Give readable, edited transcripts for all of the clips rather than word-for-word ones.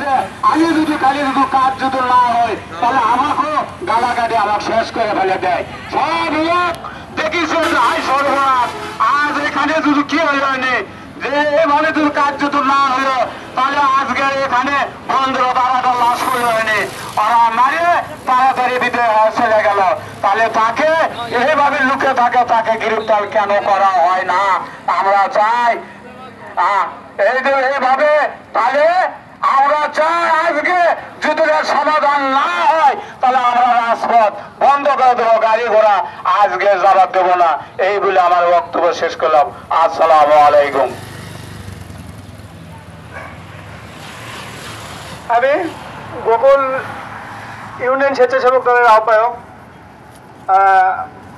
আছে আমি যদি কালি যদি কাজ যদি না হয় তাহলে আমাকেও গালাগালি আমাকে শেষ করে ফেলে দেয়। সব লোক দেখিস হাই সর্বনাশ, আজ এখানে যদি কি হলো যে এভাবে যদি কাজ যদি না হলো তাহলে আজকে এখানে বন্ধুর 12টা লাশ হলো হয়নি, ওরা মারে তাড়াতাড়ি বিদায় চলে গেল। তাহলে তাকে এইভাবে লুকে থাকে তাকে গ্রেফতার কেন করা হয় না? আমরা চাই এইভাবে, তাহলে আমরা চাই আজকে যদি সমাধান না হয় তাহলে আমরা রাজপথ বন্ধ করে দেবো, গাড়ি ঘোড়া আজকে জবাব দেবো না। এই বলে আমার বক্তব্য শেষ করলাম। আসসালামু আলাইকুম। আমি গোকুল ইউনিয়ন স্বেচ্ছাসেবক দলের আহ্বায়ক,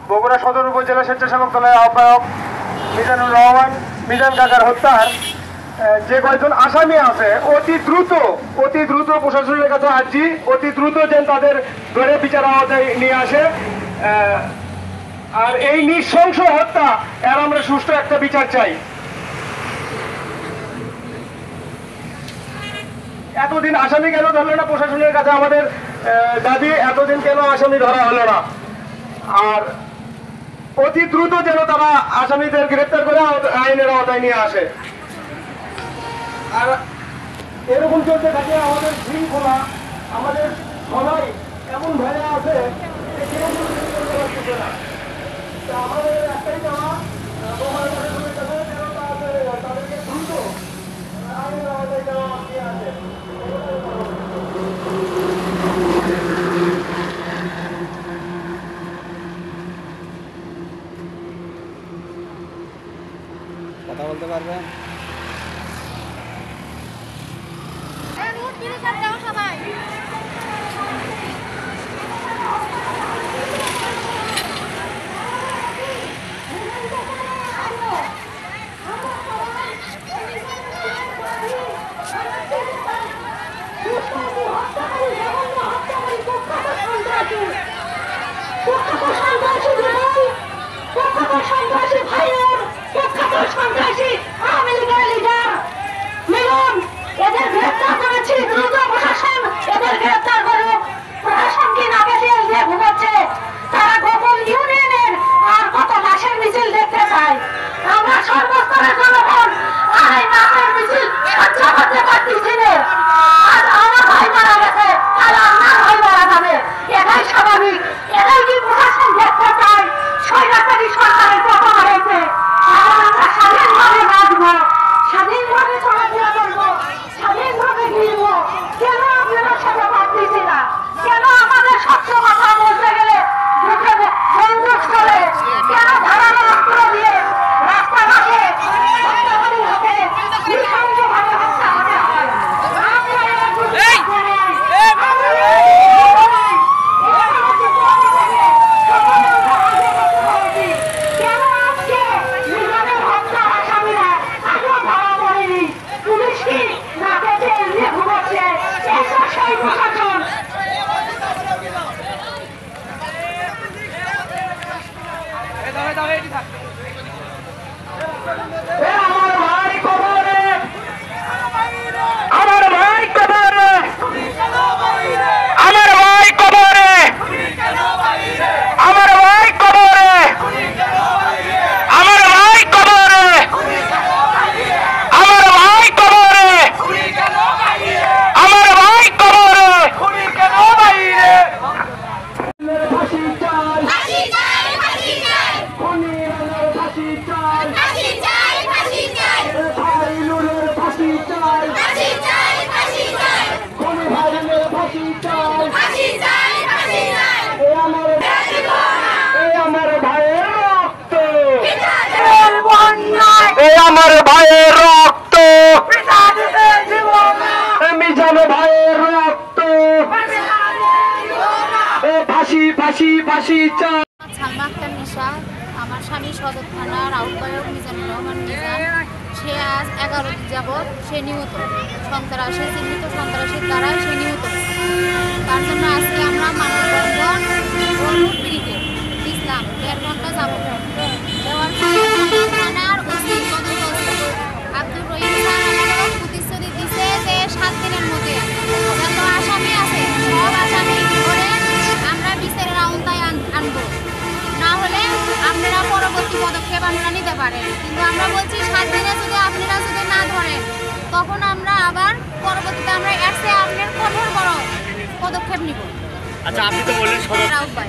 বগুড়া সদর উপজেলা স্বেচ্ছাসেবক দলের আহ্বায়ক মিজানুর রহমান মিজান কাকার হত্যার যে কয়েকজন আসামি আছে অতি দ্রুত প্রশাসনের কাছে আর্জি, অতি দ্রুত যেন তাদের ধরে বিচার আওতায় নিয়ে আসে। আর এই নৃশংস হত্যা এর আমরা সুষ্ঠু একটা বিচার চাই। এতদিন আসামি কেন ধরলো না প্রশাসনের কাছে আমাদের দাবি, এতদিন কেন আসামি ধরা হলো না? আর অতি দ্রুত যেন তারা আসামিদের গ্রেফতার করে আইনের আওতায় নিয়ে আসে। আর এরকম চলতে থাকে আমাদের শৃঙ্খলা, আমাদের সবাই এমন ভয়ে আছে আমাদের একটাই চাওয়া তাদেরকে দ্রুত আইনের আওতায় দেওয়া নিয়ে আসে। কথা বলতে পারবেন? সবাই সন্ত্রাসী ভাইয়ের সন্ত্রাসী আওয়ামী লীগের লিডার মিলন এদের গ্রেফতার করেছি। দ্রুত প্রশাসন এদের গ্রেফতার করুক। প্রশাসনকে না পেলে যে ঘুমাচ্ছে তারা গোকুল ইউনিয়নের আর কত লাশের মিছিল দেখতে চায়। আমরা সর্বস্তরের জনগণ আর এই লাশের মিছিল সহ্য করতে পারতেছি না। আজ আমার ভাই মারা গেছে, কাল আমার ভাই মারা যাবে, এটাই স্বাভাবিক। এটাই কি প্রশাসন দেখতে চায়? স্বৈরাচারী সরকারের পতন হয়েছে, আমরা স্বাধীনভাবে বাঁচবো, স্বাধীনভাবে চলাফেরা করবো, স্বাধীনভাবে ঘিরবো। কেন আপনারা সেটা পারতেছি না? কেন আমাদের সত্য কথা বলতে গেলে বন্দুক চলে? কেন ধারালো অস্ত্র দিয়ে রাস্তাঘাটে নৃশংসভাবে হত্যা হতে হয়? কেন আজকে নিজেদের হত্যা আসামিরা আজও ধরা পড়েনি? পুলিশ কি না পেতে এমনি ঘুমাচ্ছে? এটা সেই প্রশাসন। আমার ভাই কবরে, আমার ভাই কবরে, আমার ভাই কবরে, আমার ভাই কবরে, আমার ভাই কবরে, আমার ভাই কবরে, আমার ভাই কবরে। ফাঁসি চাই, ফাঁসি চাই, ফাঁসি চাই, ফাঁসি চাই, ফাঁসি চাই, ফাঁসি চাই, ভাইলুরের ফাঁসি চাই, ফাঁসি চাই, ফাঁসি চাই, কোন ভাইলুরের ফাঁসি চাই, ফাঁসি চাই, ফাঁসি চাই। এই আমার ভাইয়ের রক্ত, এই আমার ভাইয়ের রক্ত, মিজান ভাইয়ের রক্ত, ফাঁসি ফাঁসি ফাঁসি চাই। সালমা আক্তার নিশা, আমার স্বামী সদর থানার আহ্বায়ক মিজানুর রহমান মিজান। সে আজ 11 দিন যাবৎ সে নিহত, সন্ত্রাসী চিহ্নিত সন্ত্রাসীর দ্বারাই সে নিহত। তার জন্য আজকে আমরা মানববন্ধন পিড়িতে ইসলাম 1.5 ঘন্টা যাব দেওয়ার পরে থানার ওসি আব্দুর রহিম স্যার আমাদের প্রতিশ্রুতি দিচ্ছে যে 7 দিনের মধ্যে পরবর্তী পদক্ষেপ আপনারা নিতে পারেন। কিন্তু আমরা বলছি 7 দিনে যদি আপনারা যদি না ধরেন তখন আমরা আবার পরবর্তীতে আমরা এর চেয়ে আপনার কঠোর বড় পদক্ষেপ নিব। আচ্ছা, আপনি তো বললেন রাউত ভাই।